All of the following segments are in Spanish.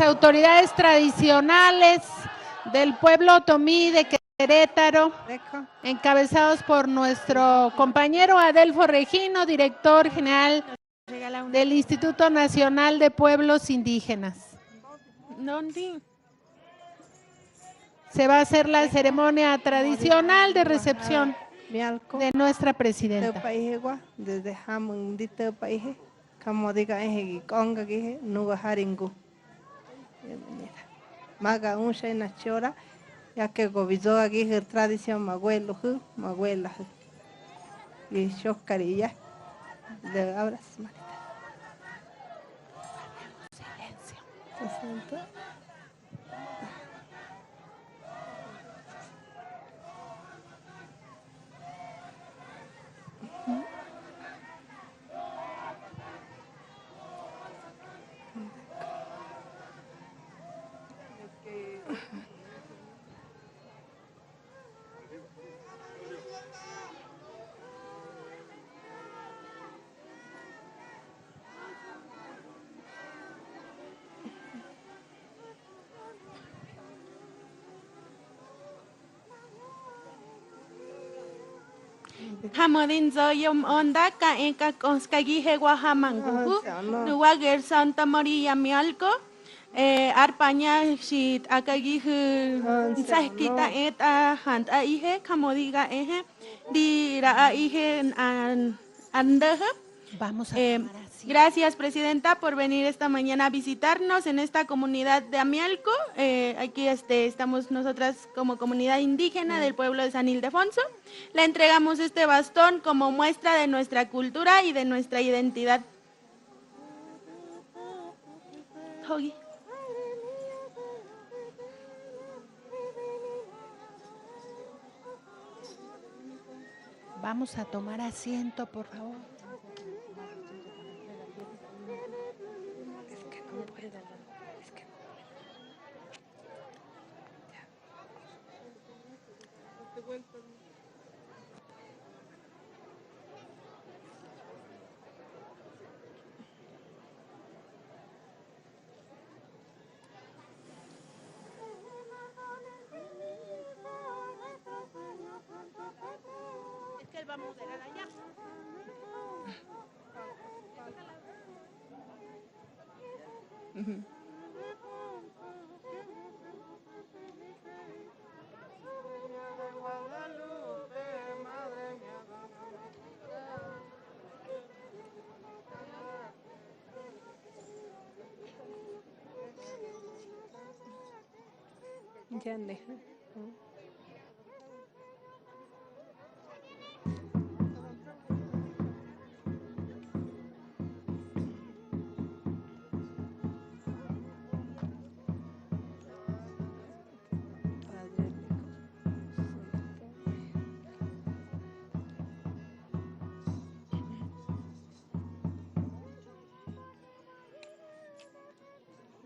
autoridades tradicionales del pueblo otomí de Querétaro, encabezados por nuestro compañero Adelfo Regino, director general del Instituto Nacional de Pueblos Indígenas. Se va a hacer la ceremonia tradicional de recepción de nuestra presidenta. Desde Hamundito país, como diga en Conga, que no haringu. Maga un shena chora, ya que gobizó aquí la tradición maguelo, maguela. Y chocarilla de abras, Marita. Silencio. Hamadin zoyom onda ka enka konskagi hewa hamanguhu nuwa ger Santa María Mialco arpaña shit akagi sahkita eta hand a ihe kamodiga eje di ra ihe andeja. Vamos a tomar así. Gracias, Presidenta, por venir esta mañana a visitarnos en esta comunidad de Amialco. Aquí estamos nosotras como comunidad indígena del pueblo de San Ildefonso. Le entregamos este bastón como muestra de nuestra cultura y de nuestra identidad. Hogi. Vamos a tomar asiento, por favor. Es que no puedo. Es que él va a moderar allá. Ya deja.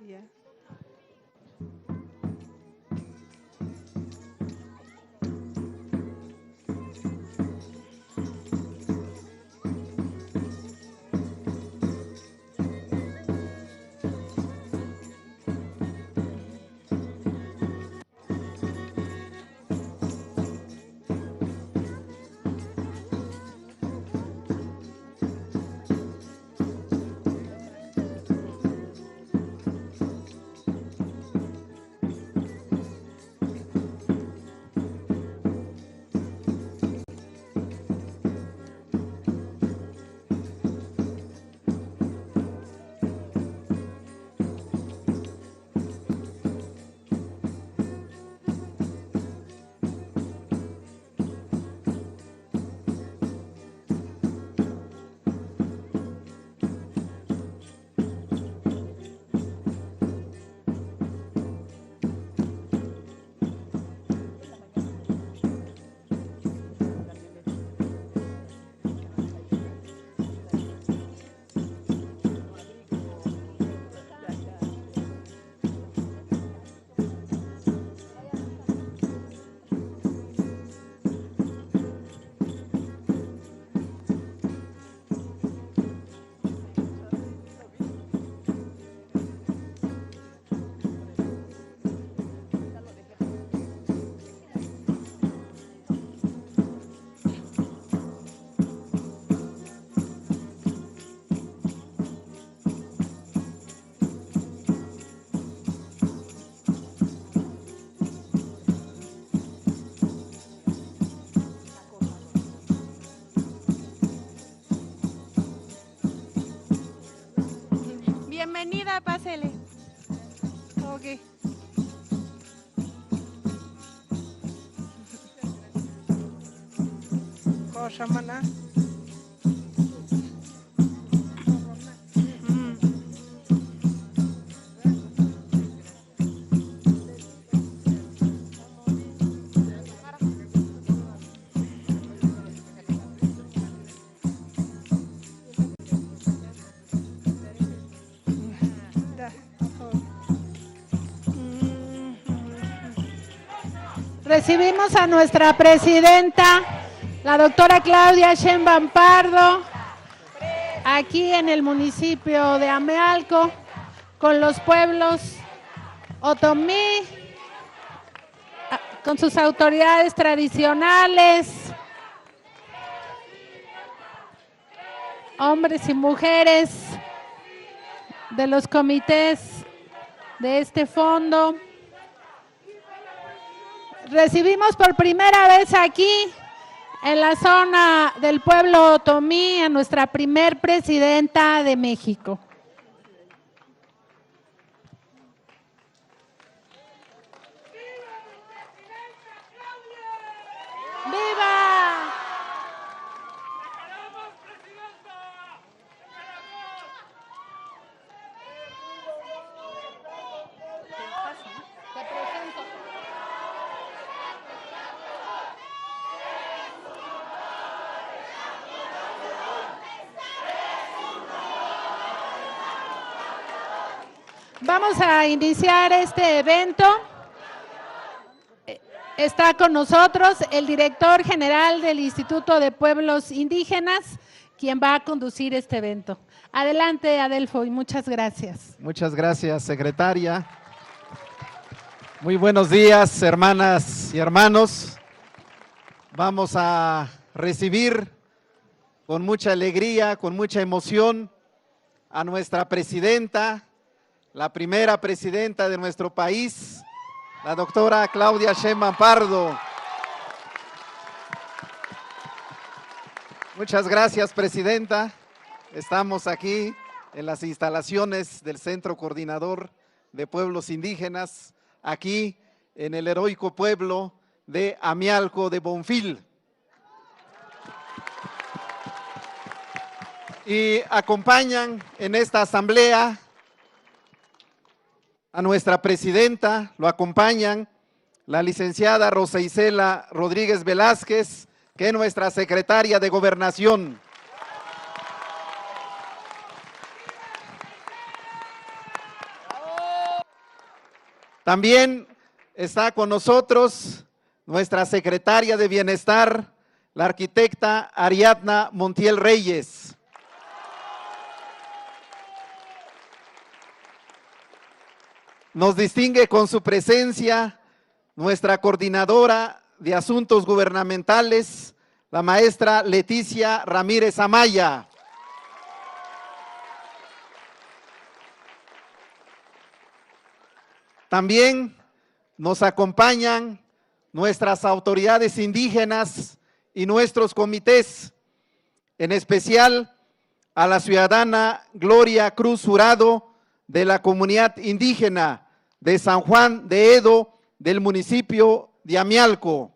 Ya. pásele. Ok. Cosa mana. Recibimos a nuestra presidenta, la doctora Claudia Sheinbaum Pardo, aquí en el municipio de Amealco, con los pueblos otomí, con sus autoridades tradicionales, hombres y mujeres de los comités de este fondo. Recibimos por primera vez aquí, en la zona del pueblo otomí, a nuestra primer presidenta de México. ¡Viva! Vamos a iniciar este evento. Está con nosotros el director general del Instituto de Pueblos Indígenas, quien va a conducir este evento. Adelante, Adelfo, y muchas gracias. Muchas gracias, secretaria. Muy buenos días, hermanas y hermanos. Vamos a recibir con mucha alegría, con mucha emoción a nuestra presidenta, la primera presidenta de nuestro país, la doctora Claudia Sheinbaum Pardo. Muchas gracias, presidenta. Estamos aquí en las instalaciones del Centro Coordinador de Pueblos Indígenas, aquí en el heroico pueblo de Amealco de Bonfil. Y acompañan en esta asamblea a nuestra presidenta, lo acompañan la licenciada Rosa Isela Rodríguez Velázquez, que es nuestra secretaria de Gobernación. También está con nosotros nuestra secretaria de Bienestar, la arquitecta Ariadna Montiel Reyes. Nos distingue con su presencia nuestra coordinadora de asuntos gubernamentales, la maestra Leticia Ramírez Amaya. También nos acompañan nuestras autoridades indígenas y nuestros comités, en especial a la ciudadana Gloria Cruz Jurado, de la comunidad indígena de San Juan de Edo, del municipio de Amealco.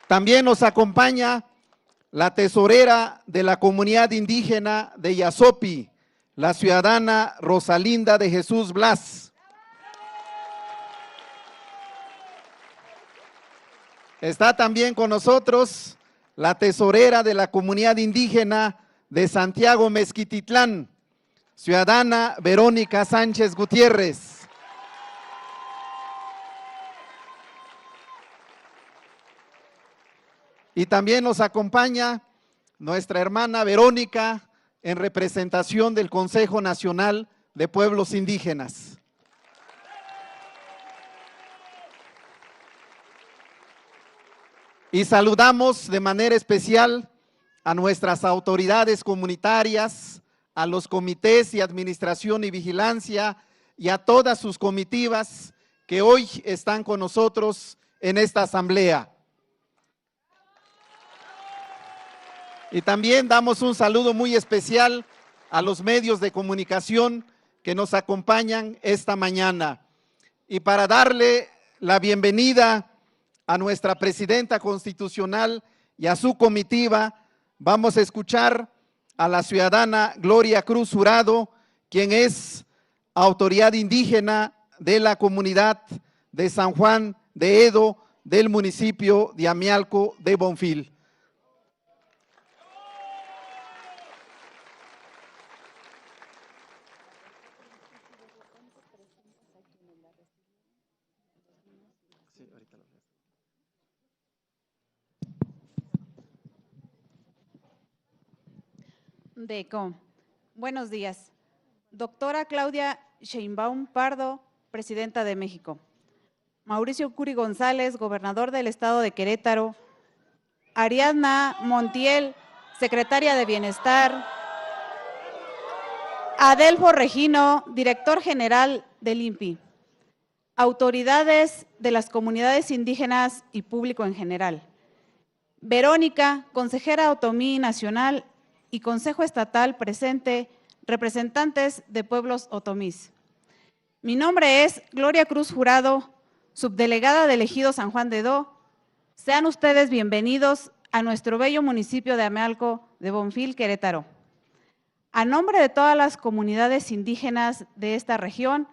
También nos acompaña la tesorera de la comunidad indígena de Yasopi, la ciudadana Rosalinda de Jesús Blas. Está también con nosotros la tesorera de la comunidad indígena de Santiago Mezquititlán, ciudadana Verónica Sánchez Gutiérrez. Y también nos acompaña nuestra hermana Verónica en representación del Consejo Nacional de Pueblos Indígenas. Y saludamos de manera especial a nuestras autoridades comunitarias, a los comités de administración y vigilancia y a todas sus comitivas que hoy están con nosotros en esta asamblea. Y también damos un saludo muy especial a los medios de comunicación que nos acompañan esta mañana. Y para darle la bienvenida a nuestra presidenta constitucional y a su comitiva, vamos a escuchar a la ciudadana Gloria Cruz Jurado, quien es autoridad indígena de la comunidad de San Juan de Edo, del municipio de Amialco de Bonfil. DECO. Buenos días. Doctora Claudia Sheinbaum Pardo, Presidenta de México. Mauricio Curi González, Gobernador del Estado de Querétaro. Ariadna Montiel, Secretaria de Bienestar. Adelfo Regino, Director General del INPI. Autoridades de las comunidades indígenas y público en general. Verónica, Consejera Otomí Nacional y Consejo Estatal presente, representantes de pueblos otomís. Mi nombre es Gloria Cruz Jurado, subdelegada del Ejido San Juan de Edo. Sean ustedes bienvenidos a nuestro bello municipio de Amialco de Bonfil, Querétaro. A nombre de todas las comunidades indígenas de esta región,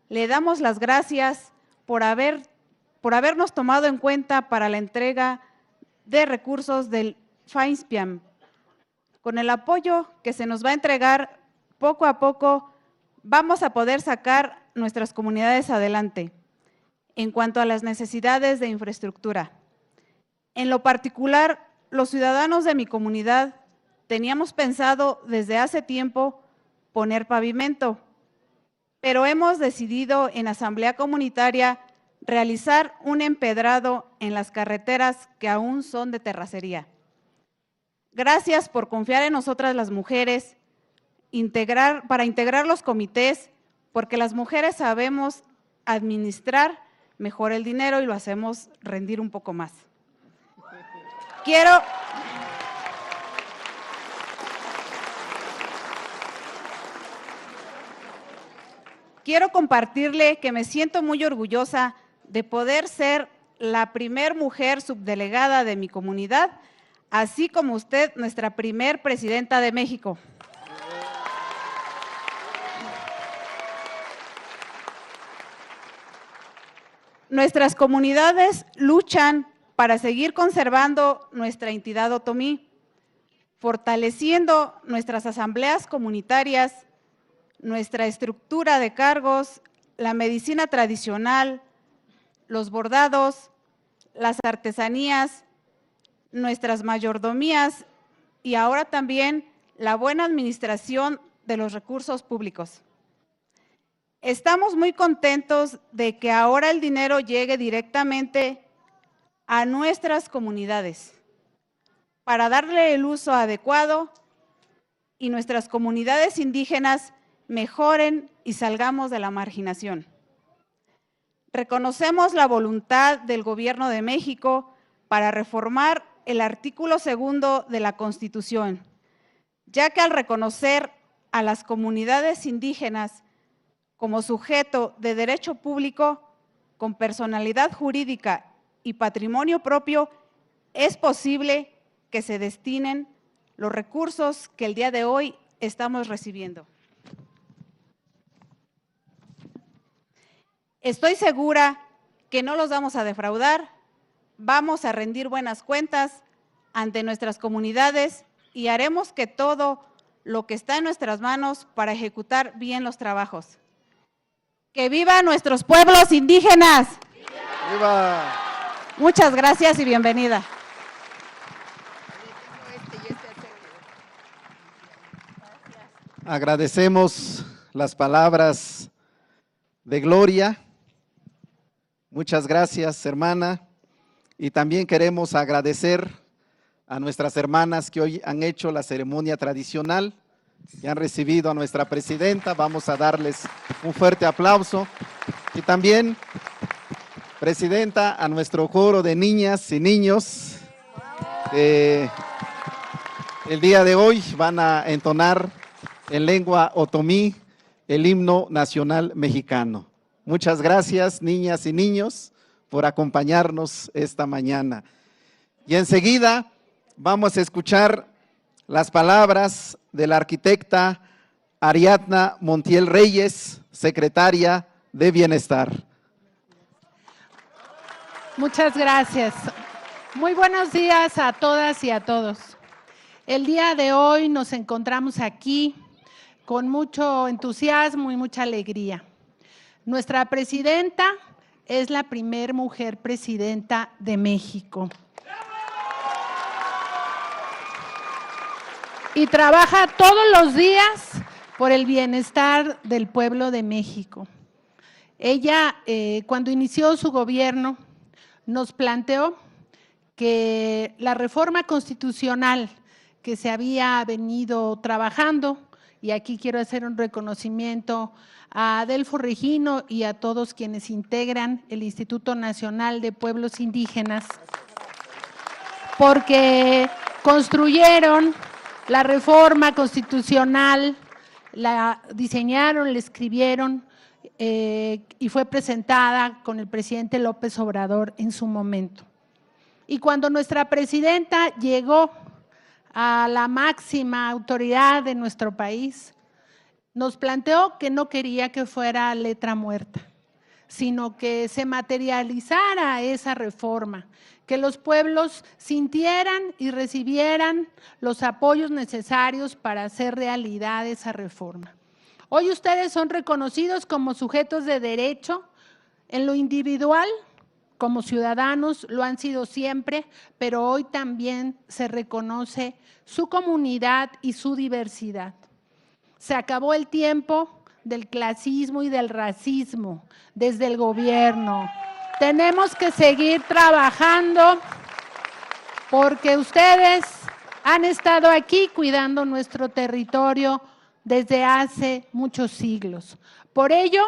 le damos las gracias por habernos tomado en cuenta para la entrega de recursos del FAINSPIAM. Con el apoyo que se nos va a entregar poco a poco, vamos a poder sacar nuestras comunidades adelante en cuanto a las necesidades de infraestructura. En lo particular, los ciudadanos de mi comunidad teníamos pensado desde hace tiempo poner pavimento, pero hemos decidido en asamblea comunitaria realizar un empedrado en las carreteras que aún son de terracería. Gracias por confiar en nosotras las mujeres, para integrar los comités, porque las mujeres sabemos administrar mejor el dinero y lo hacemos rendir un poco más. Quiero compartirle que me siento muy orgullosa de poder ser la primer mujer subdelegada de mi comunidad, así como usted, nuestra primer presidenta de México. Nuestras comunidades luchan para seguir conservando nuestra entidad otomí, fortaleciendo nuestras asambleas comunitarias, nuestra estructura de cargos, la medicina tradicional, los bordados, las artesanías, nuestras mayordomías y ahora también la buena administración de los recursos públicos. Estamos muy contentos de que ahora el dinero llegue directamente a nuestras comunidades para darle el uso adecuado y nuestras comunidades indígenas mejoren y salgamos de la marginación. Reconocemos la voluntad del Gobierno de México para reformar el artículo 2 de la Constitución, ya que al reconocer a las comunidades indígenas como sujeto de derecho público con personalidad jurídica y patrimonio propio, es posible que se destinen los recursos que el día de hoy estamos recibiendo. Estoy segura que no los vamos a defraudar, vamos a rendir buenas cuentas ante nuestras comunidades y haremos que todo lo que está en nuestras manos para ejecutar bien los trabajos. ¡Que vivan nuestros pueblos indígenas! ¡Viva! Muchas gracias y bienvenida. Agradecemos las palabras de Gloria. Muchas gracias, hermana. Y también queremos agradecer a nuestras hermanas que hoy han hecho la ceremonia tradicional y han recibido a nuestra presidenta. Vamos a darles un fuerte aplauso. Y también, presidenta, a nuestro coro de niñas y niños que El día de hoy van a entonar en lengua otomí el himno nacional mexicano. Muchas gracias, niñas y niños, por acompañarnos esta mañana. Y enseguida vamos a escuchar las palabras de la arquitecta Ariadna Montiel Reyes, secretaria de Bienestar. Muchas gracias. Muy buenos días a todas y a todos. El día de hoy nos encontramos aquí con mucho entusiasmo y mucha alegría. Nuestra presidenta es la primer mujer presidenta de México. Y trabaja todos los días por el bienestar del pueblo de México. Ella, cuando inició su gobierno, nos planteó que la reforma constitucional que se había venido trabajando, y aquí quiero hacer un reconocimiento a Adelfo Regino y a todos quienes integran el Instituto Nacional de Pueblos Indígenas, porque construyeron la reforma constitucional, la diseñaron, la escribieron y fue presentada con el presidente López Obrador en su momento. Y cuando nuestra presidenta llegó a la máxima autoridad de nuestro país, nos planteó que no quería que fuera letra muerta, sino que se materializara esa reforma, que los pueblos sintieran y recibieran los apoyos necesarios para hacer realidad esa reforma. Hoy ustedes son reconocidos como sujetos de derecho en lo individual, como ciudadanos, lo han sido siempre, pero hoy también se reconoce su comunidad y su diversidad. Se acabó el tiempo del clasismo y del racismo desde el gobierno. Tenemos que seguir trabajando porque ustedes han estado aquí cuidando nuestro territorio desde hace muchos siglos. Por ello,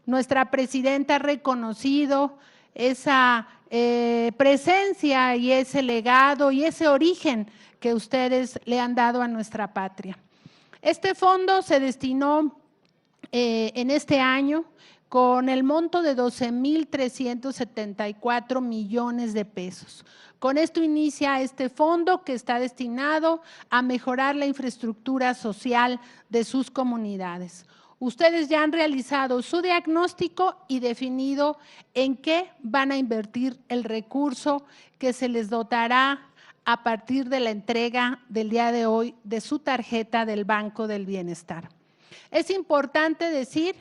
nuestra presidenta ha reconocido esa presencia y ese legado y ese origen que ustedes le han dado a nuestra patria. Este fondo se destinó en este año con el monto de 12,374 millones de pesos. Con esto inicia este fondo que está destinado a mejorar la infraestructura social de sus comunidades. Ustedes ya han realizado su diagnóstico y definido en qué van a invertir el recurso que se les dotará a partir de la entrega del día de hoy de su tarjeta del Banco del Bienestar. Es importante decir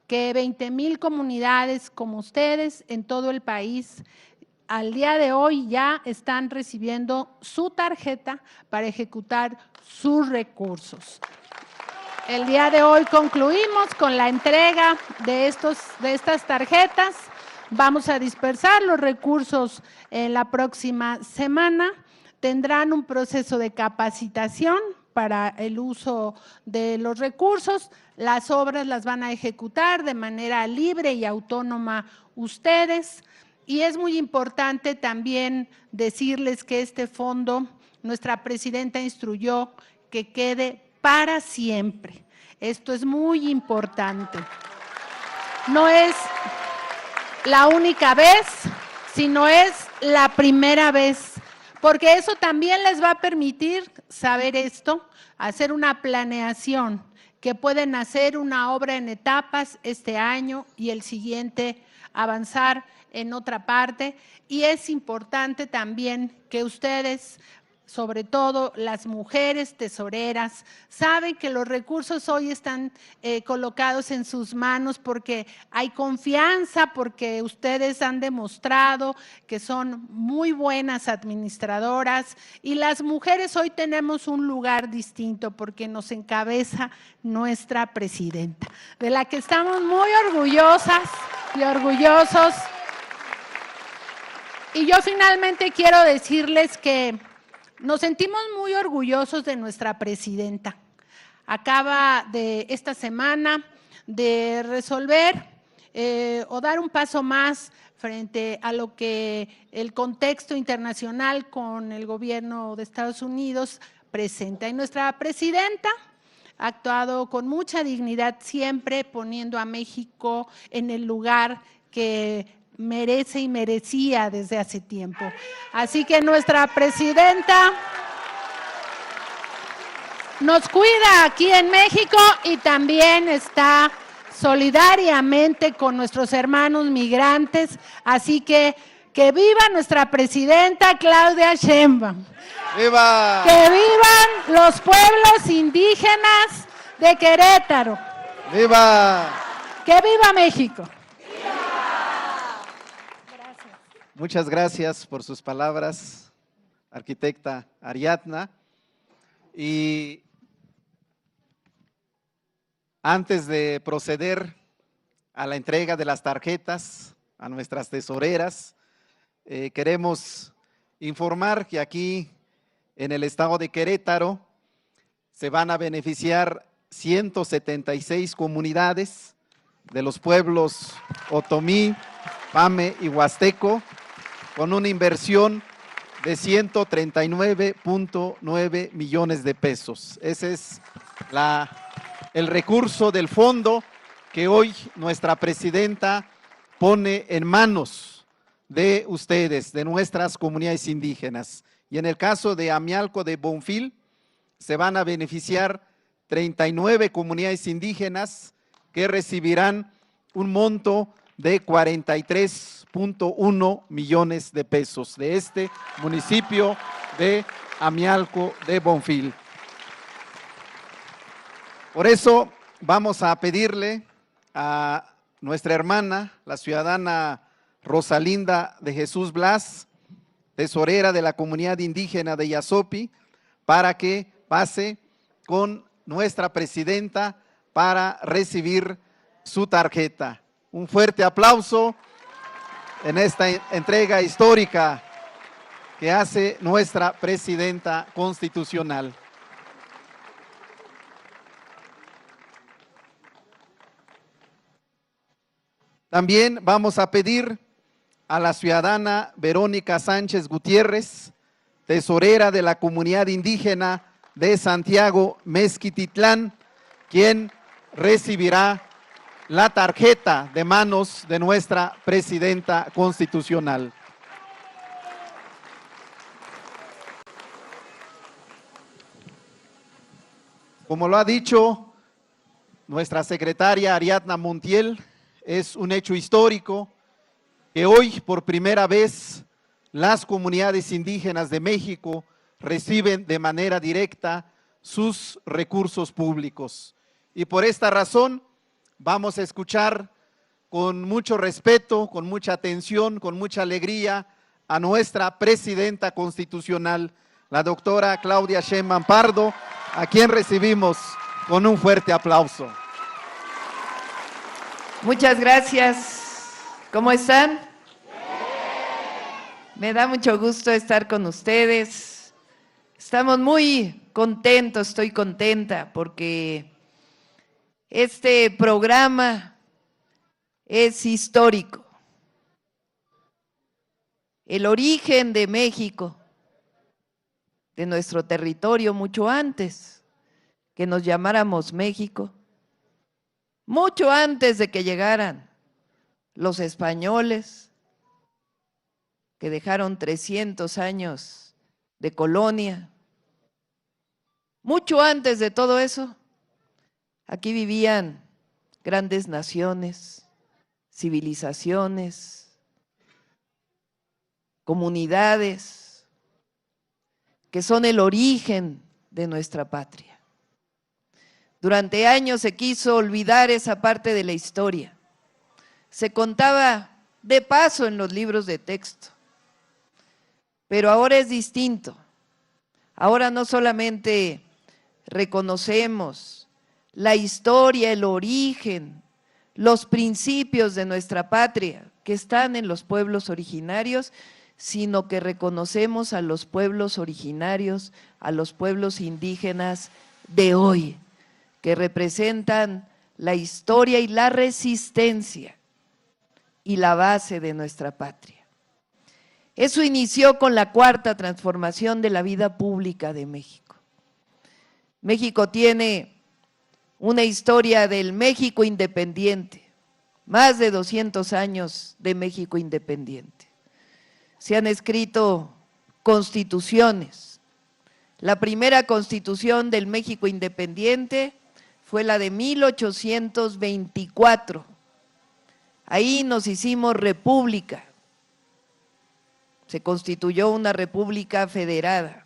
que 20,000 comunidades como ustedes en todo el país al día de hoy ya están recibiendo su tarjeta para ejecutar sus recursos. El día de hoy concluimos con la entrega de estas tarjetas. Vamos a dispersar los recursos en la próxima semana. Tendrán un proceso de capacitación para el uso de los recursos. Las obras las van a ejecutar de manera libre y autónoma ustedes. Y es muy importante también decirles que este fondo, nuestra presidenta instruyó que quede para siempre. Esto es muy importante. No es la única vez, sino es la primera vez, porque eso también les va a permitir saber esto, hacer una planeación, que pueden hacer una obra en etapas este año y el siguiente avanzar en otra parte. Y es importante también que ustedes, sobre todo las mujeres tesoreras, saben que los recursos hoy están colocados en sus manos porque hay confianza, porque ustedes han demostrado que son muy buenas administradoras y las mujeres hoy tenemos un lugar distinto porque nos encabeza nuestra presidenta, de la que estamos muy orgullosas y orgullosos. Y yo finalmente quiero decirles que nos sentimos muy orgullosos de nuestra presidenta. Acaba de esta semana de resolver o dar un paso más frente a lo que el contexto internacional con el gobierno de Estados Unidos presenta. Y nuestra presidenta ha actuado con mucha dignidad, siempre poniendo a México en el lugar que merece y merecía desde hace tiempo. Así que nuestra presidenta nos cuida aquí en México y también está solidariamente con nuestros hermanos migrantes. Así que viva nuestra presidenta Claudia Sheinbaum. ¡Viva! Que vivan los pueblos indígenas de Querétaro. ¡Viva! Que viva México. Muchas gracias por sus palabras, arquitecta Ariadna. Y antes de proceder a la entrega de las tarjetas a nuestras tesoreras, queremos informar que aquí en el estado de Querétaro se van a beneficiar 176 comunidades de los pueblos Otomí, Pame y Huasteco, con una inversión de 139.9 millones de pesos. Ese es el recurso del fondo que hoy nuestra presidenta pone en manos de ustedes, de nuestras comunidades indígenas. Y en el caso de Amialco de Bonfil, se van a beneficiar 39 comunidades indígenas que recibirán un monto de 43.1 millones de pesos de este municipio de Amialco de Bonfil. Por eso vamos a pedirle a nuestra hermana, la ciudadana Rosalinda de Jesús Blas, tesorera de la comunidad indígena de Yasopi, para que pase con nuestra presidenta para recibir su tarjeta. Un fuerte aplauso en esta entrega histórica que hace nuestra presidenta constitucional. También vamos a pedir a la ciudadana Verónica Sánchez Gutiérrez, tesorera de la comunidad indígena de Santiago Mezquititlán, quien recibirá la tarjeta de manos de nuestra presidenta constitucional. Como lo ha dicho nuestra secretaria Ariadna Montiel, es un hecho histórico que hoy por primera vez las comunidades indígenas de México reciben de manera directa sus recursos públicos. Y por esta razón vamos a escuchar con mucho respeto, con mucha atención, con mucha alegría a nuestra presidenta constitucional, la doctora Claudia Sheinbaum Pardo, a quien recibimos con un fuerte aplauso. Muchas gracias. ¿Cómo están? Me da mucho gusto estar con ustedes. Estamos muy contentos, estoy contenta porque este programa es histórico. El origen de México, de nuestro territorio, mucho antes que nos llamáramos México, mucho antes de que llegaran los españoles, que dejaron 300 años de colonia, mucho antes de todo eso, aquí vivían grandes naciones, civilizaciones, comunidades, que son el origen de nuestra patria. Durante años se quiso olvidar esa parte de la historia. Se contaba de paso en los libros de texto. Pero ahora es distinto. Ahora no solamente reconocemos la historia, el origen, los principios de nuestra patria que están en los pueblos originarios, sino que reconocemos a los pueblos originarios, a los pueblos indígenas de hoy, que representan la historia y la resistencia y la base de nuestra patria. Eso inició con la cuarta transformación de la vida pública de México. México tiene una historia del México independiente, más de 200 años de México independiente. Se han escrito constituciones. La primera constitución del México independiente fue la de 1824. Ahí nos hicimos república. Se constituyó una república federada.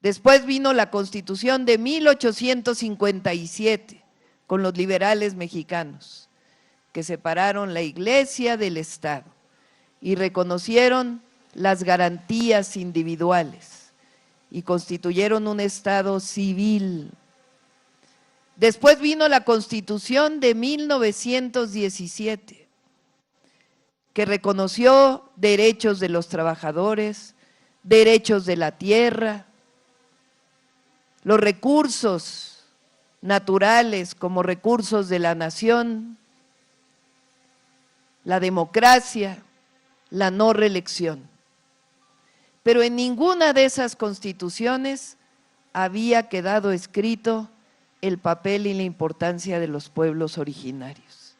Después vino la Constitución de 1857 con los liberales mexicanos, que separaron la Iglesia del Estado y reconocieron las garantías individuales y constituyeron un Estado civil. Después vino la Constitución de 1917, que reconoció derechos de los trabajadores, derechos de la tierra, los recursos naturales como recursos de la nación, la democracia, la no reelección. Pero en ninguna de esas constituciones había quedado escrito el papel y la importancia de los pueblos originarios.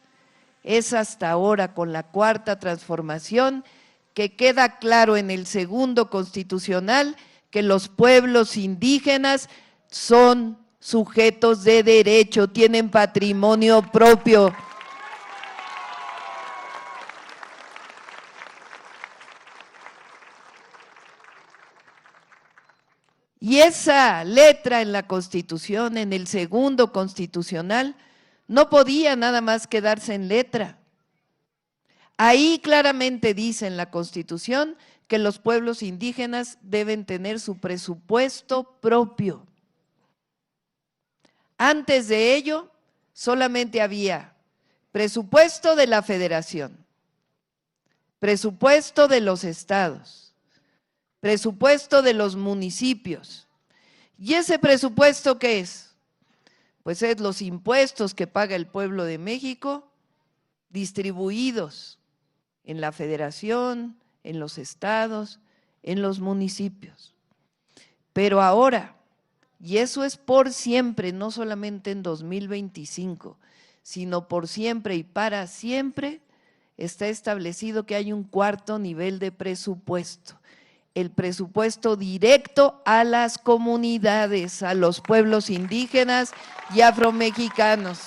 Es hasta ahora, con la Cuarta Transformación, que queda claro en el segundo constitucional que los pueblos indígenas son sujetos de derecho, tienen patrimonio propio. Y esa letra en la Constitución, en el segundo constitucional, no podía nada más quedarse en letra. Ahí claramente dice en la Constitución que los pueblos indígenas deben tener su presupuesto propio. Antes de ello, solamente había presupuesto de la Federación, presupuesto de los estados, presupuesto de los municipios. ¿Y ese presupuesto qué es? Pues es los impuestos que paga el pueblo de México, distribuidos en la Federación, en los estados, en los municipios. Pero ahora, y eso es por siempre, no solamente en 2025, sino por siempre y para siempre, está establecido que hay un cuarto nivel de presupuesto, el presupuesto directo a las comunidades, a los pueblos indígenas y afromexicanos.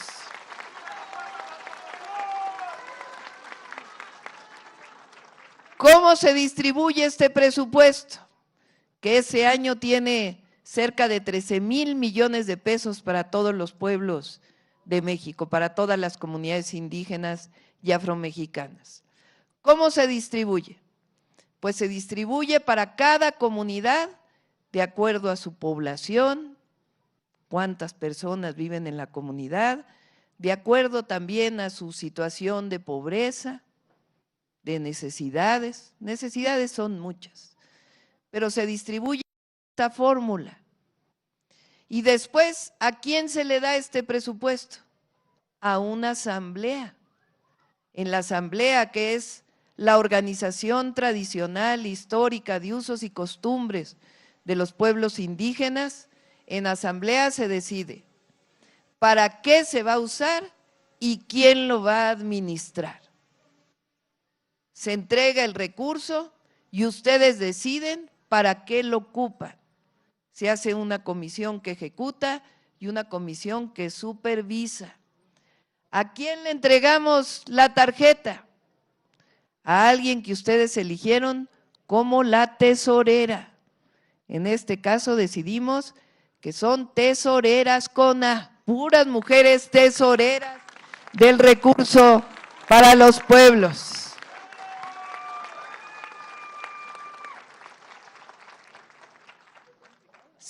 ¿Cómo se distribuye este presupuesto? Que ese año tiene cerca de 13,000 millones de pesos para todos los pueblos de México, para todas las comunidades indígenas y afromexicanas. ¿Cómo se distribuye? Pues se distribuye para cada comunidad de acuerdo a su población, cuántas personas viven en la comunidad, de acuerdo también a su situación de pobreza, de necesidades. Necesidades son muchas, pero se distribuye esta fórmula. Y después, ¿a quién se le da este presupuesto? A una asamblea. En la asamblea, que es la organización tradicional, histórica, de usos y costumbres de los pueblos indígenas, en asamblea se decide para qué se va a usar y quién lo va a administrar. Se entrega el recurso y ustedes deciden para qué lo ocupan. Se hace una comisión que ejecuta y una comisión que supervisa. ¿A quién le entregamos la tarjeta? A alguien que ustedes eligieron como la tesorera. En este caso decidimos que son tesoreras con A, puras mujeres tesoreras del recurso para los pueblos.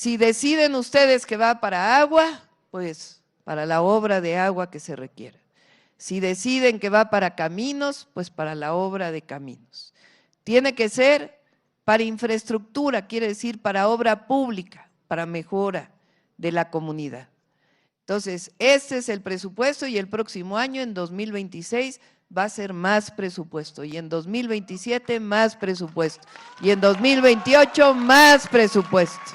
Si deciden ustedes que va para agua, pues para la obra de agua que se requiera. Si deciden que va para caminos, pues para la obra de caminos. Tiene que ser para infraestructura, quiere decir para obra pública, para mejora de la comunidad. Entonces, este es el presupuesto y el próximo año, en 2026, va a ser más presupuesto, y en 2027 más presupuesto, y en 2028 más presupuesto.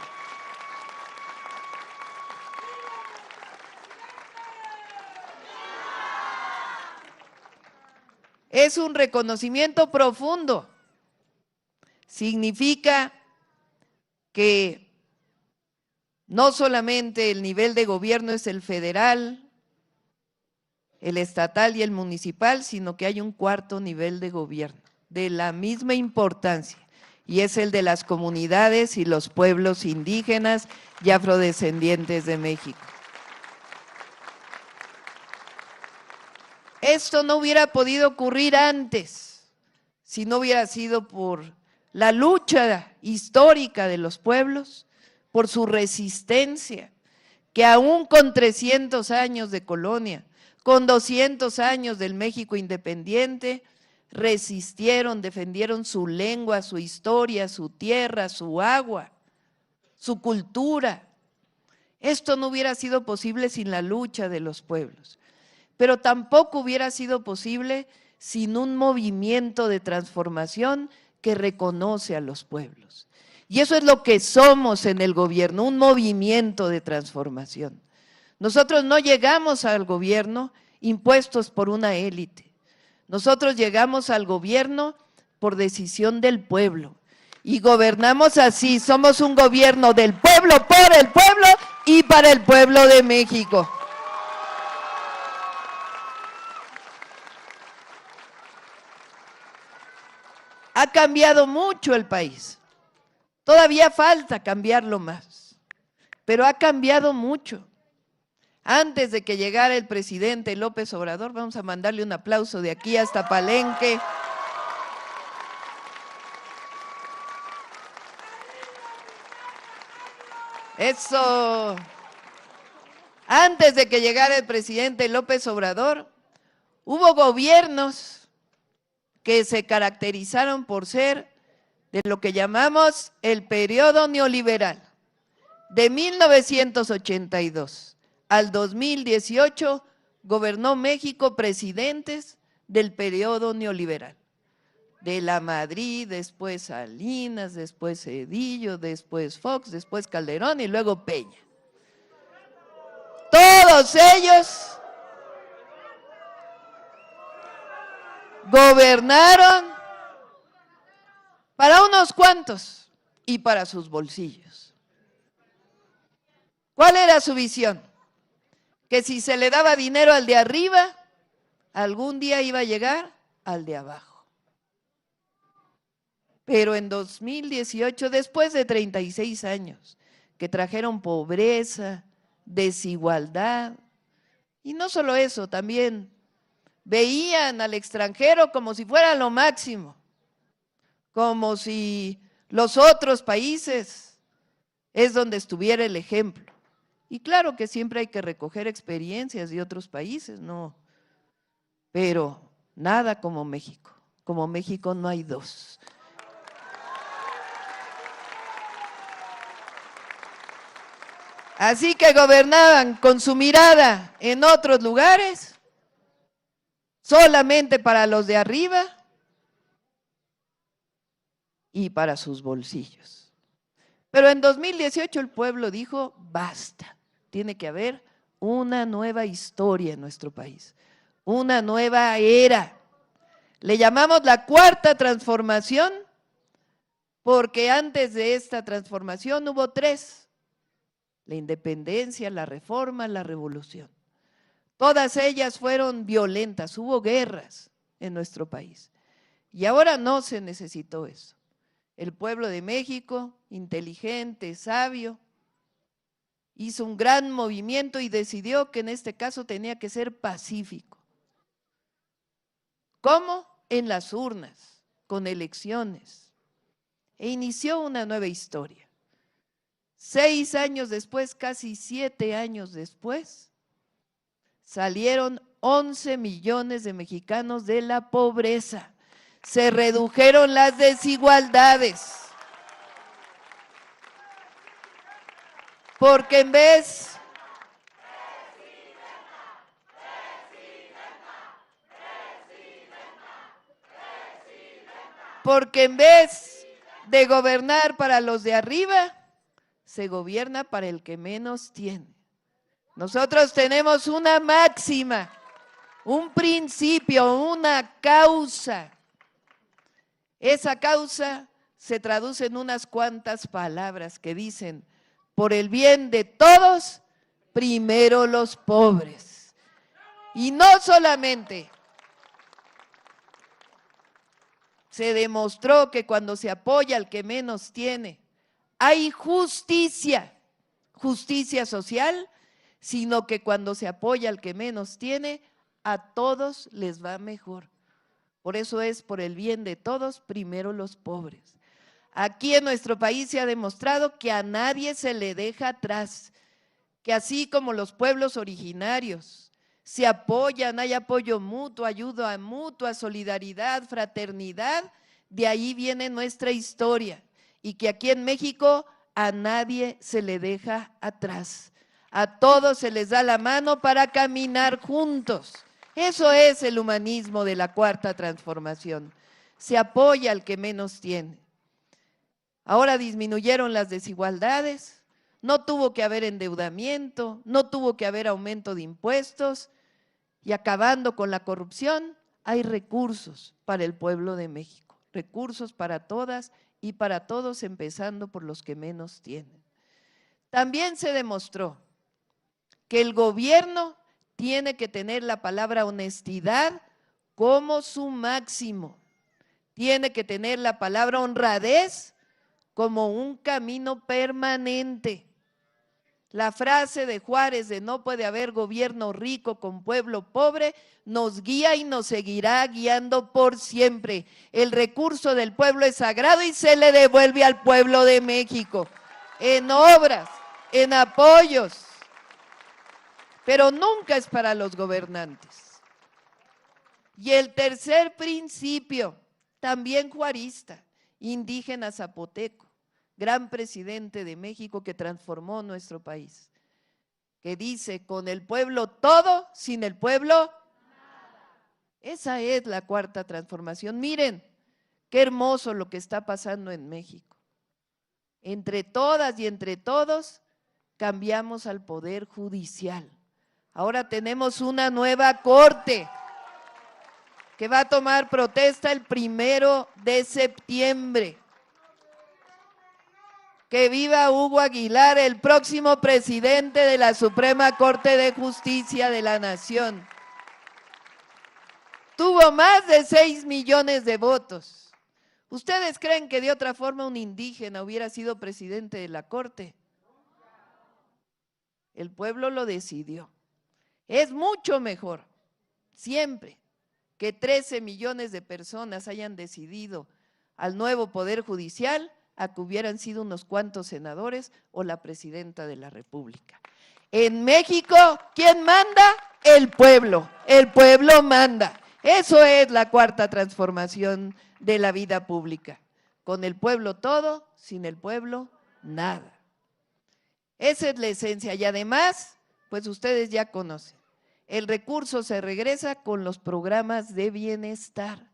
es un reconocimiento profundo. Significa que no solamente el nivel de gobierno es el federal, el estatal y el municipal, sino que hay un cuarto nivel de gobierno de la misma importancia, y es el de las comunidades y los pueblos indígenas y afrodescendientes de México. Esto no hubiera podido ocurrir antes, si no hubiera sido por la lucha histórica de los pueblos, por su resistencia, que aún con 300 años de colonia, con 200 años del México independiente, resistieron, defendieron su lengua, su historia, su tierra, su agua, su cultura. Esto no hubiera sido posible sin la lucha de los pueblos, pero tampoco hubiera sido posible sin un movimiento de transformación que reconoce a los pueblos. Y eso es lo que somos en el gobierno, un movimiento de transformación. Nosotros no llegamos al gobierno impuestos por una élite. Nosotros llegamos al gobierno por decisión del pueblo y gobernamos así. Somos un gobierno del pueblo, por el pueblo y para el pueblo de México. Ha cambiado mucho el país. Todavía falta cambiarlo más, pero ha cambiado mucho. Antes de que llegara el presidente López Obrador, vamos a mandarle un aplauso de aquí hasta Palenque. Eso. Antes de que llegara el presidente López Obrador, hubo gobiernos que se caracterizaron por ser de lo que llamamos el periodo neoliberal, de 1982 al 2018 gobernó México presidentes del periodo neoliberal. De la Madrid, después Salinas, después Zedillo, después Fox, después Calderón y luego Peña. Todos ellos gobernaron para unos cuantos y para sus bolsillos. ¿Cuál era su visión? Que si se le daba dinero al de arriba, algún día iba a llegar al de abajo. Pero en 2018, después de 36 años, que trajeron pobreza, desigualdad, y no solo eso, también veían al extranjero como si fuera lo máximo, como si los otros países es donde estuviera el ejemplo. Y claro que siempre hay que recoger experiencias de otros países, no, pero nada como México no hay dos. Así que gobernaban con su mirada en otros lugares, solamente para los de arriba y para sus bolsillos. Pero en 2018 el pueblo dijo, basta, tiene que haber una nueva historia en nuestro país, una nueva era. Le llamamos la cuarta transformación, porque antes de esta transformación hubo tres: la independencia, la reforma, la revolución. Todas ellas fueron violentas, hubo guerras en nuestro país. Y ahora no se necesitó eso. El pueblo de México, inteligente, sabio, hizo un gran movimiento y decidió que en este caso tenía que ser pacífico. ¿Cómo? En las urnas, con elecciones. E inició una nueva historia. 6 años después, casi 7 años después, salieron 11 millones de mexicanos de la pobreza. Se redujeron las desigualdades. Porque en vez de gobernar para los de arriba, se gobierna para el que menos tiene. Nosotros tenemos una máxima un principio, una causa. Esa causa se traduce en unas cuantas palabras que dicen, por el bien de todos, primero los pobres. Y no solamente se demostró que cuando se apoya al que menos tiene, hay justicia, justicia social, sino que cuando se apoya al que menos tiene, a todos les va mejor. Por eso es por el bien de todos, primero los pobres. Aquí en nuestro país se ha demostrado que a nadie se le deja atrás, que así como los pueblos originarios se apoyan, hay apoyo mutuo, ayuda mutua, solidaridad, fraternidad, de ahí viene nuestra historia. Y que aquí en México a nadie se le deja atrás. A todos se les da la mano para caminar juntos. Eso es el humanismo de la Cuarta Transformación. Se apoya al que menos tiene. Ahora disminuyeron las desigualdades, no tuvo que haber endeudamiento, no tuvo que haber aumento de impuestos y acabando con la corrupción, hay recursos para el pueblo de México, recursos para todas y para todos, empezando por los que menos tienen. También se demostró que el gobierno tiene que tener la palabra honestidad como su máximo, tiene que tener la palabra honradez como un camino permanente. La frase de Juárez de no puede haber gobierno rico con pueblo pobre nos guía y nos seguirá guiando por siempre. El recurso del pueblo es sagrado y se le devuelve al pueblo de México en obras, en apoyos, pero nunca es para los gobernantes. Y el tercer principio, también juarista, indígena zapoteco, gran presidente de México que transformó nuestro país, que dice, con el pueblo todo, sin el pueblo nada. Esa es la Cuarta Transformación. Miren, qué hermoso lo que está pasando en México. Entre todas y entre todos, cambiamos al Poder Judicial. Ahora tenemos una nueva corte que va a tomar protesta el 1 de septiembre. Que viva Hugo Aguilar, el próximo presidente de la Suprema Corte de Justicia de la Nación. Tuvo más de 6 millones de votos. ¿Ustedes creen que de otra forma un indígena hubiera sido presidente de la Corte? El pueblo lo decidió. Es mucho mejor, siempre, que 13 millones de personas hayan decidido al nuevo Poder Judicial a que hubieran sido unos cuantos senadores o la presidenta de la República. En México, ¿quién manda? El pueblo manda. Eso es la Cuarta Transformación de la vida pública. Con el pueblo todo, sin el pueblo nada. Esa es la esencia y además, pues ustedes ya conocen, el recurso se regresa con los programas de bienestar.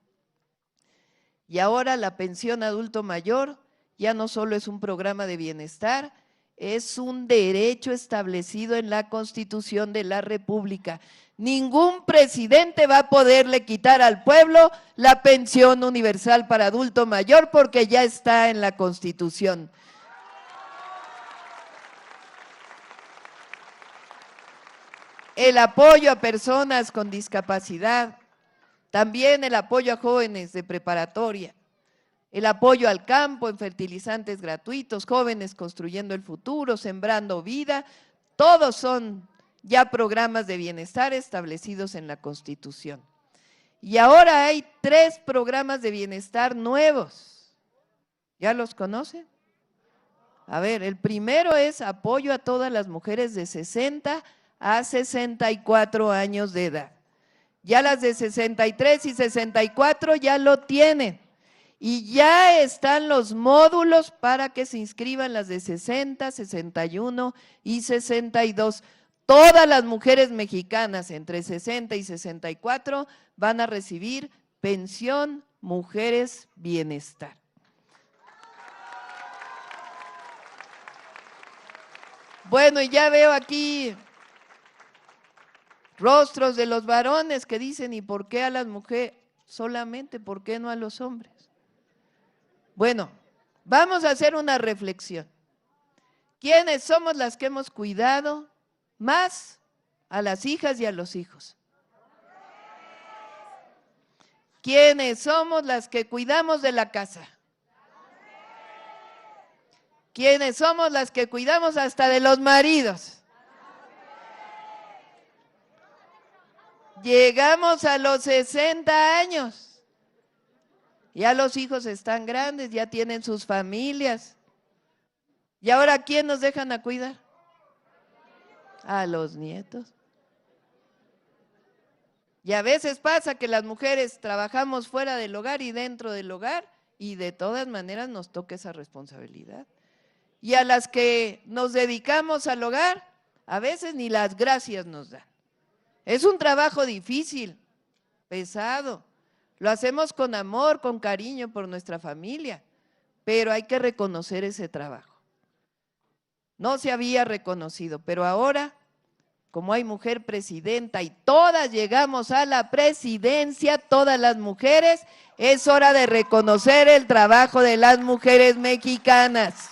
Y ahora la pensión adulto mayor ya no solo es un programa de bienestar, es un derecho establecido en la Constitución de la República. Ningún presidente va a poderle quitar al pueblo la pensión universal para adulto mayor porque ya está en la Constitución. El apoyo a personas con discapacidad, también el apoyo a jóvenes de preparatoria, el apoyo al campo en fertilizantes gratuitos, jóvenes construyendo el futuro, sembrando vida, todos son ya programas de bienestar establecidos en la Constitución. Y ahora hay 3 programas de bienestar nuevos. ¿Ya los conocen? A ver, el primero es apoyo a todas las mujeres de 60 a 64 años de edad. Ya las de 63 y 64 ya lo tienen. Y ya están los módulos para que se inscriban las de 60, 61 y 62. Todas las mujeres mexicanas entre 60 y 64 van a recibir pensión Mujeres Bienestar. Bueno, y ya veo aquí Rostros de los varones que dicen, ¿y por qué a las mujeres solamente? ¿Por qué no a los hombres? Bueno, vamos a hacer una reflexión. ¿Quiénes somos las que hemos cuidado más a las hijas y a los hijos? ¿Quiénes somos las que cuidamos de la casa? ¿Quiénes somos las que cuidamos hasta de los maridos? Llegamos a los 60 años. Ya los hijos están grandes, ya tienen sus familias. ¿Y ahora quién nos dejan a cuidar? A los nietos. Y a veces pasa que las mujeres trabajamos fuera del hogar y dentro del hogar y de todas maneras nos toca esa responsabilidad. Y a las que nos dedicamos al hogar, a veces ni las gracias nos dan. Es un trabajo difícil, pesado. Lo hacemos con amor, con cariño por nuestra familia, pero hay que reconocer ese trabajo. No se había reconocido, pero ahora, como hay mujer presidenta y todas llegamos a la presidencia, todas las mujeres, es hora de reconocer el trabajo de las mujeres mexicanas.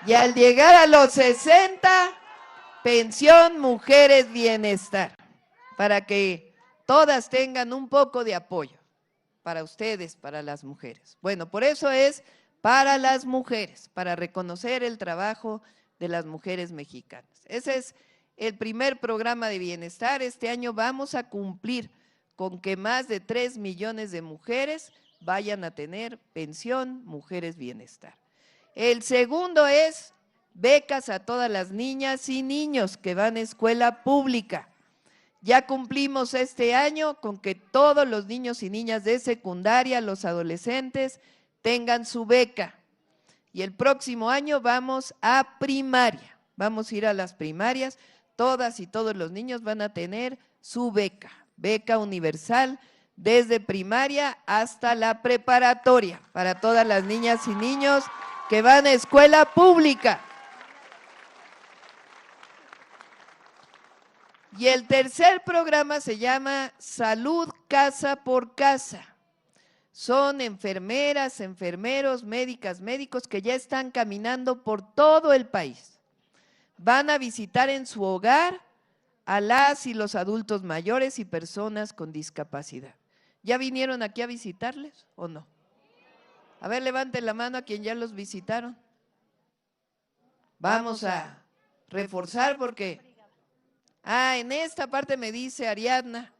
Y al llegar a los 60, pensión mujeres bienestar, para que todas tengan un poco de apoyo para ustedes, para las mujeres. Bueno, por eso es para las mujeres, para reconocer el trabajo de las mujeres mexicanas. Ese es el primer programa de bienestar. Este año vamos a cumplir con que más de 3 millones de mujeres vayan a tener pensión mujeres bienestar. El segundo es becas a todas las niñas y niños que van a escuela pública. Ya cumplimos este año con que todos los niños y niñas de secundaria, los adolescentes, tengan su beca. Y el próximo año vamos a primaria, vamos a ir a las primarias, todas y todos los niños van a tener su beca, beca universal desde primaria hasta la preparatoria, para todas las niñas y niños que van a escuela pública. Y el tercer programa se llama Salud Casa por Casa. Son enfermeras, enfermeros, médicas, médicos que ya están caminando por todo el país. Van a visitar en su hogar a las y los adultos mayores y personas con discapacidad. ¿Ya vinieron aquí a visitarles o no? A ver, levanten la mano a quien ya los visitaron. Vamos a reforzar porque… en esta parte me dice Ariadna,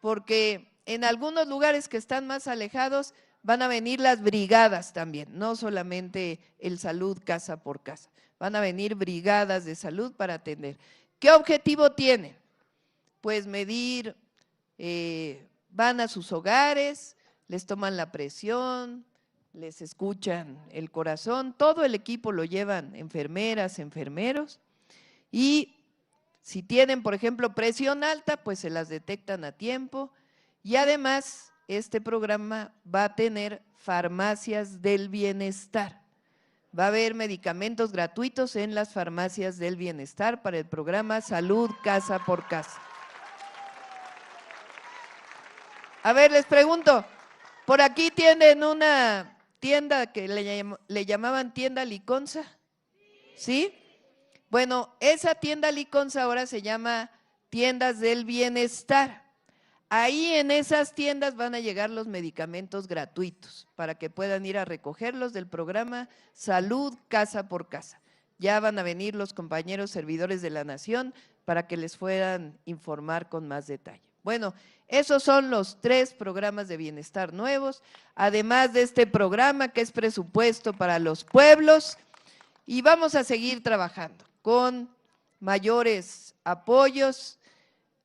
porque en algunos lugares que están más alejados van a venir las brigadas también, no solamente el salud casa por casa, van a venir brigadas de salud para atender. ¿Qué objetivo tienen? Pues medir, van a sus hogares, les toman la presión, les escuchan el corazón, todo el equipo lo llevan enfermeras, enfermeros y si tienen, por ejemplo, presión alta, pues se las detectan a tiempo y además este programa va a tener farmacias del bienestar. Va a haber medicamentos gratuitos en las farmacias del bienestar para el programa Salud Casa por Casa. A ver, les pregunto, ¿por aquí tienen una tienda que le llamaban tienda Liconza? ¿Sí? Bueno, esa tienda Liconza ahora se llama Tiendas del Bienestar. Ahí en esas tiendas van a llegar los medicamentos gratuitos para que puedan ir a recogerlos del programa Salud Casa por Casa. Ya van a venir los compañeros servidores de la Nación para que les puedan informar con más detalle. Bueno, esos son los 3 programas de bienestar nuevos, además de este programa que es presupuesto para los pueblos, y vamos a seguir trabajando con mayores apoyos.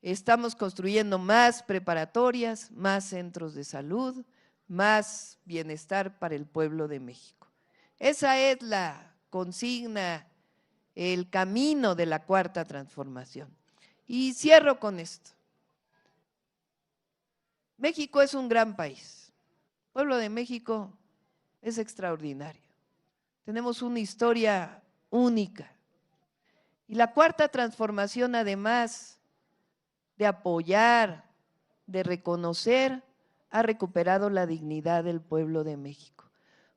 Estamos construyendo más preparatorias, más centros de salud, más bienestar para el pueblo de México. Esa es la consigna, el camino de la Cuarta Transformación. Y cierro con esto. México es un gran país, pueblo de México es extraordinario. Tenemos una historia única. Y la cuarta transformación, además de apoyar, de reconocer, ha recuperado la dignidad del pueblo de México.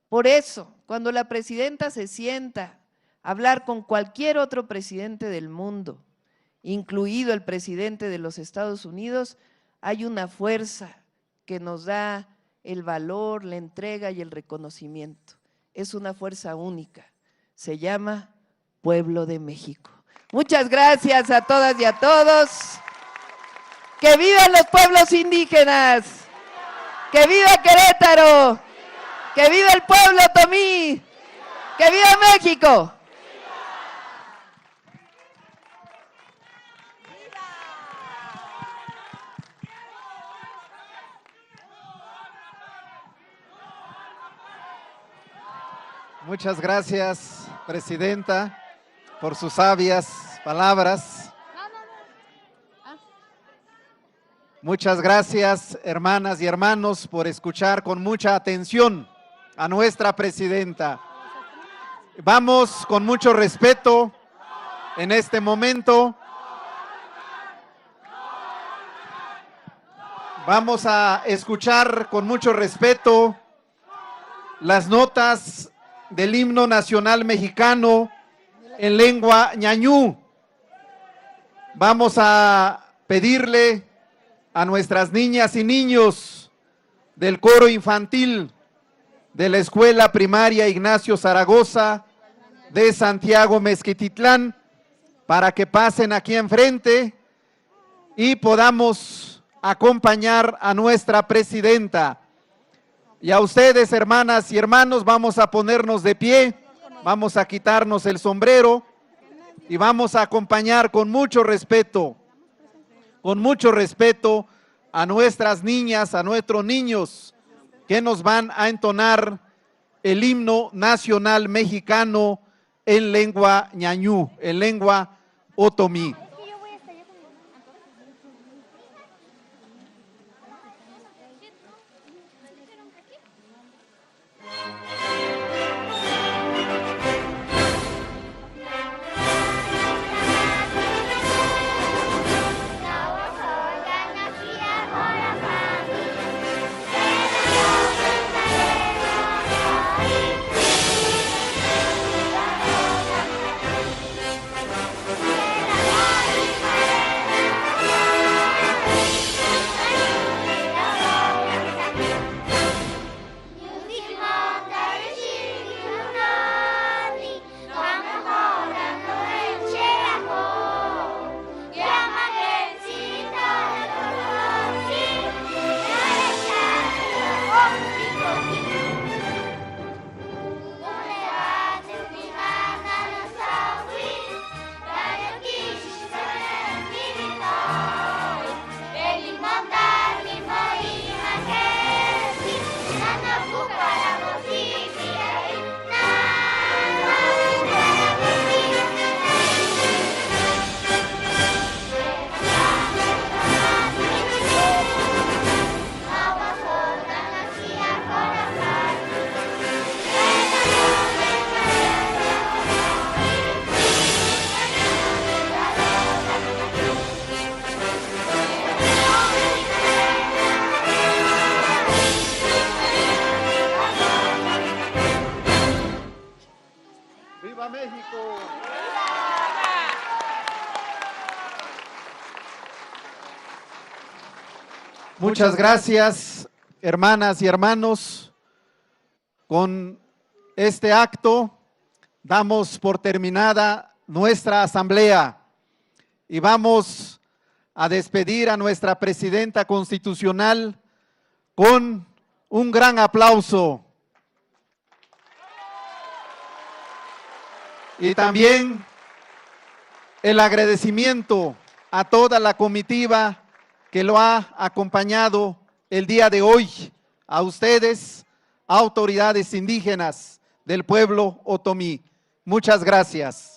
Por eso, cuando la presidenta se sienta a hablar con cualquier otro presidente del mundo, incluido el presidente de los Estados Unidos, hay una fuerza que nos da el valor, la entrega y el reconocimiento. Es una fuerza única, se llama Pueblo de México. Muchas gracias a todas y a todos. ¡Que vivan los pueblos indígenas! ¡Que viva Querétaro! ¡Que viva el pueblo otomí! ¡Que viva México! Muchas gracias, presidenta, por sus sabias palabras. Muchas gracias, hermanas y hermanos, por escuchar con mucha atención a nuestra presidenta. Vamos con mucho respeto en este momento. Vamos a escuchar con mucho respeto las notas del himno nacional mexicano en lengua ñañú. Vamos a pedirle a nuestras niñas y niños del coro infantil de la Escuela Primaria Ignacio Zaragoza de Santiago Mezquititlán para que pasen aquí enfrente y podamos acompañar a nuestra presidenta. Y a ustedes, hermanas y hermanos, vamos a ponernos de pie, vamos a quitarnos el sombrero y vamos a acompañar con mucho respeto a nuestras niñas, a nuestros niños que nos van a entonar el himno nacional mexicano en lengua ñañú, en lengua otomí. ¡Viva México! Muchas gracias, hermanas y hermanos. Con este acto damos por terminada nuestra asamblea y vamos a despedir a nuestra presidenta constitucional con un gran aplauso. Y también el agradecimiento a toda la comitiva que lo ha acompañado el día de hoy, a ustedes, autoridades indígenas del pueblo otomí. Muchas gracias.